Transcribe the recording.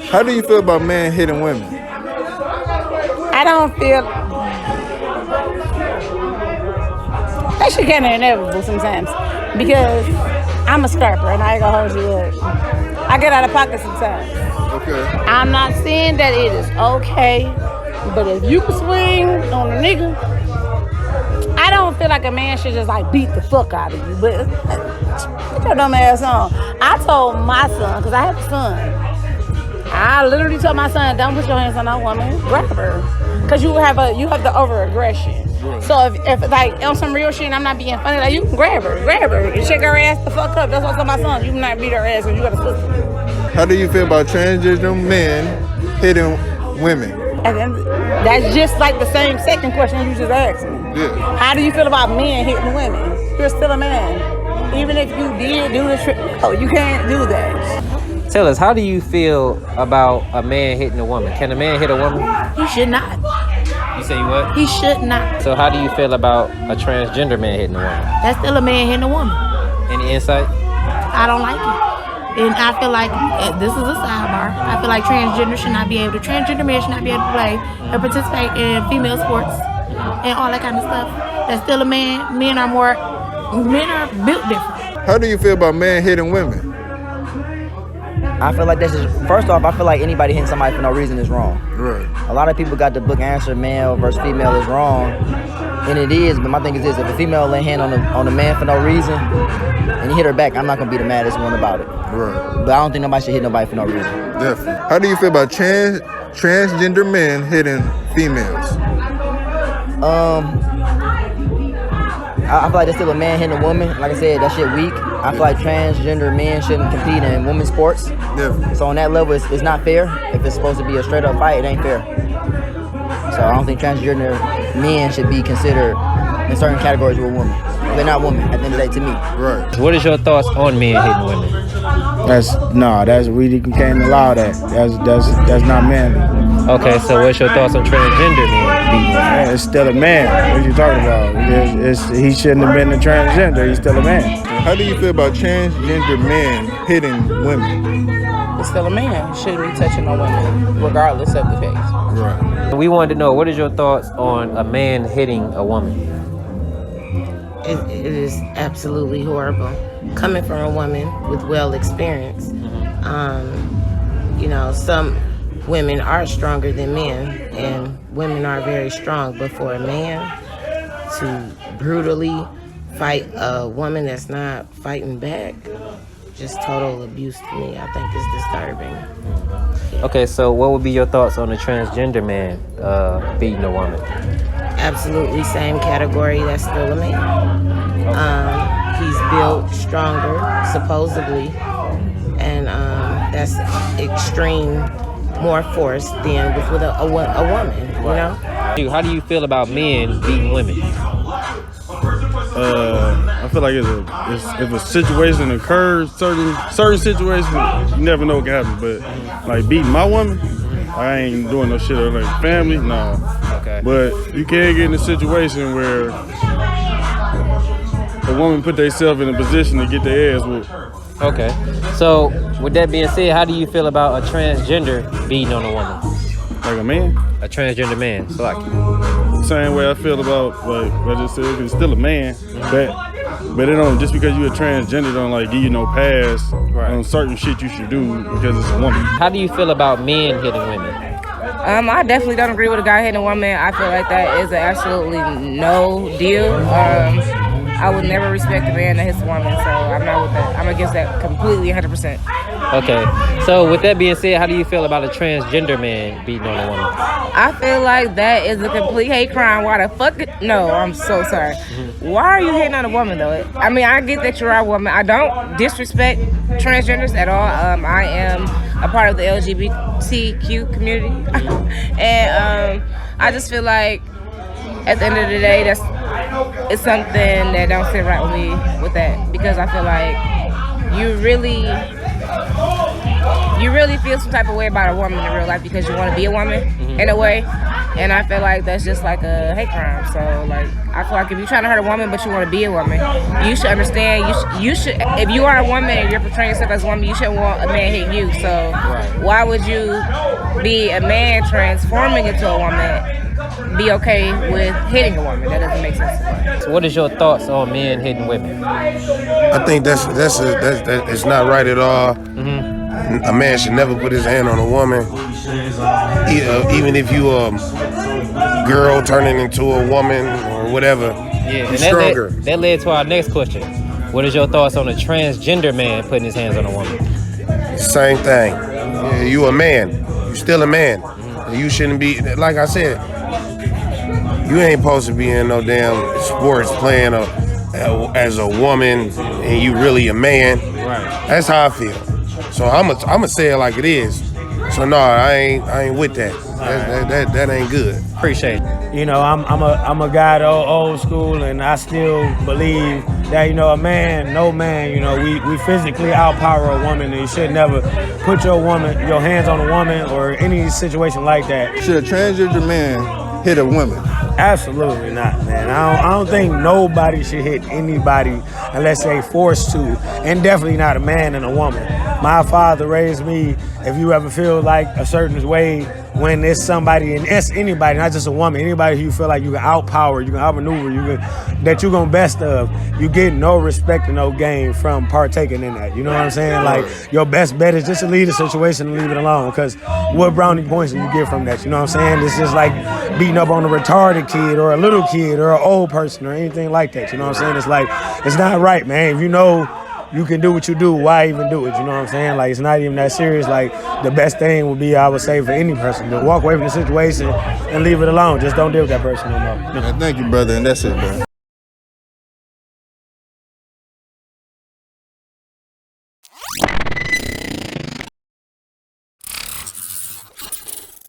How do you feel about men hitting women? I don't feel that shit kind of inevitable sometimes because I'm a scrapper and I ain't gonna hold you up. I get out of pocket sometimes. Okay. I'm not saying that it is okay, but if you can swing on a nigga, I don't feel like a man should just like beat the fuck out of you. But get your dumb ass on. I told my son, because I have a son, I literally told my son, don't put your hands on that woman, grab her. Because you have the over-aggression. Right. So if like on some real shit and I'm not being funny, like you can grab her and shake her ass the fuck up. That's what I told my son. You cannot beat her ass because you got a sister. How do you feel about transgender men hitting women? And that's just like the same second question you just asked me. Yeah. How do you feel about men hitting women? You're still a man. Even if you did do the trick, you can't do that. Tell us, how do you feel about a man hitting a woman? Can a man hit a woman? He should not. You say what? He should not. So how do you feel about a transgender man hitting a woman? That's still a man hitting a woman. Any insight? I don't like it. And I feel like, this is a sidebar, I feel like transgender men should not be able to play or participate in female sports and all that kind of stuff. That's still a man. Men are built different. How do you feel about men hitting women? I feel like that's just, first off, I feel like anybody hitting somebody for no reason is wrong. Right. A lot of people got the book answer, male versus female is wrong. And it is, but my thing is this, if a female lay hand on a man for no reason, and you hit her back, I'm not going to be the maddest one about it. Right. But I don't think nobody should hit nobody for no reason. Definitely. How do you feel about transgender men hitting females? I feel like there's still a man hitting a woman. Like I said, that shit weak. I feel like transgender men shouldn't compete in women's sports. Definitely. So on that level, it's not fair. If it's supposed to be a straight up fight, it ain't fair. So I don't think transgender men should be considered in certain categories with women. They're not women at the end of the day to me. Right. What is your thoughts on men hitting women? We can't allow that. That's not manly. Okay, so what's your thoughts on transgender men beating women? Man, it's still a man. What you talking about? He shouldn't have been a transgender. He's still a man. How do you feel about transgender men hitting women? It's still a man. Shouldn't be touching no women, regardless of the case. Right. We wanted to know, what is your thoughts on a man hitting a woman? It is absolutely horrible. Coming from a woman with well experience, some women are stronger than men, and women are very strong. But for a man to brutally fight a woman that's not fighting back, just total abuse to me. I think it's disturbing. Okay, so what would be your thoughts on a transgender man beating a woman? Absolutely same category. That's still a man. He's built stronger, supposedly, and that's extreme, more force than with a woman. You know. How do you feel about men beating women? I feel like if a situation occurs, certain situations, you never know what can happen. But like beating my woman, I ain't doing no shit like family, no. Okay. But you can get in a situation where a woman put themselves in a position to get their ass whooped. Okay. So with that being said, how do you feel about a transgender beating on a woman? Like a man? A transgender man. So like same way I feel about like I just said, it's still a man, but it don't, just because you're a transgender don't like give you no pass on certain shit you should do because it's a woman. How do you feel about men hitting women? I definitely don't agree with a guy hitting a woman. I feel like that is absolutely no deal. I would never respect a man that hits a woman, so I'm not with that. I'm against that completely, 100%. Okay, so with that being said, how do you feel about a transgender man beating on a woman? I feel like that is a complete hate crime. Why the fuck? No, I'm so sorry. Why are you hitting on a woman, though? I mean, I get that you're a woman. I don't disrespect transgenders at all. I am a part of the LGBTQ community. And I just feel like at the end of the day, it's something that don't sit right with me with that, because I feel like you really feel some type of way about a woman in real life because you want to be a woman in a way. And I feel like that's just like a hate crime. So like, I feel like if you're trying to hurt a woman but you want to be a woman, you should understand. You should if you are a woman and you're portraying yourself as a woman, you shouldn't want a man hitting you. So why would you be a man transforming into a woman, be okay with hitting a woman? That doesn't make sense. So what is your thoughts on men hitting women? I think that's it's not right at all. A man should never put his hand on a woman, even if you a girl turning into a woman or whatever. Yeah, and stronger. That led to our next question. What is your thoughts on a transgender man putting his hands on a woman? Same thing. Yeah, you a man. You still a man. You shouldn't be, like I said, you ain't supposed to be in no damn sports playing as a woman and you really a man. Right. That's how I feel. So I'ma say it like it is. So no, I ain't with that. That ain't good. Appreciate it. You know, I'm a guy old school, and I still believe that, you know, no man, you know, we physically outpower a woman, and you should never put your hands on a woman or any situation like that. Should a transgender man hit a woman? Absolutely not, man. I don't think nobody should hit anybody unless they forced to, and definitely not a man and a woman. My father raised me, if you ever feel like a certain way when it's somebody, and it's anybody, not just a woman, anybody who you feel like you can outpower, you can outmaneuver, that you're gonna best of, you get no respect and no gain from partaking in that. You know what I'm saying? Like, your best bet is just to leave the situation and leave it alone, because what brownie points do you get from that? You know what I'm saying? It's just like beating up on a retarded kid or a little kid or an old person or anything like that. You know what I'm saying? It's like, it's not right, man. If you know you can do what you do, why even do it? You know what I'm saying? Like, it's not even that serious. Like, the best thing would be, I would say, for any person to walk away from the situation and leave it alone. Just don't deal with that person no more. Thank you, brother, and that's it, bro.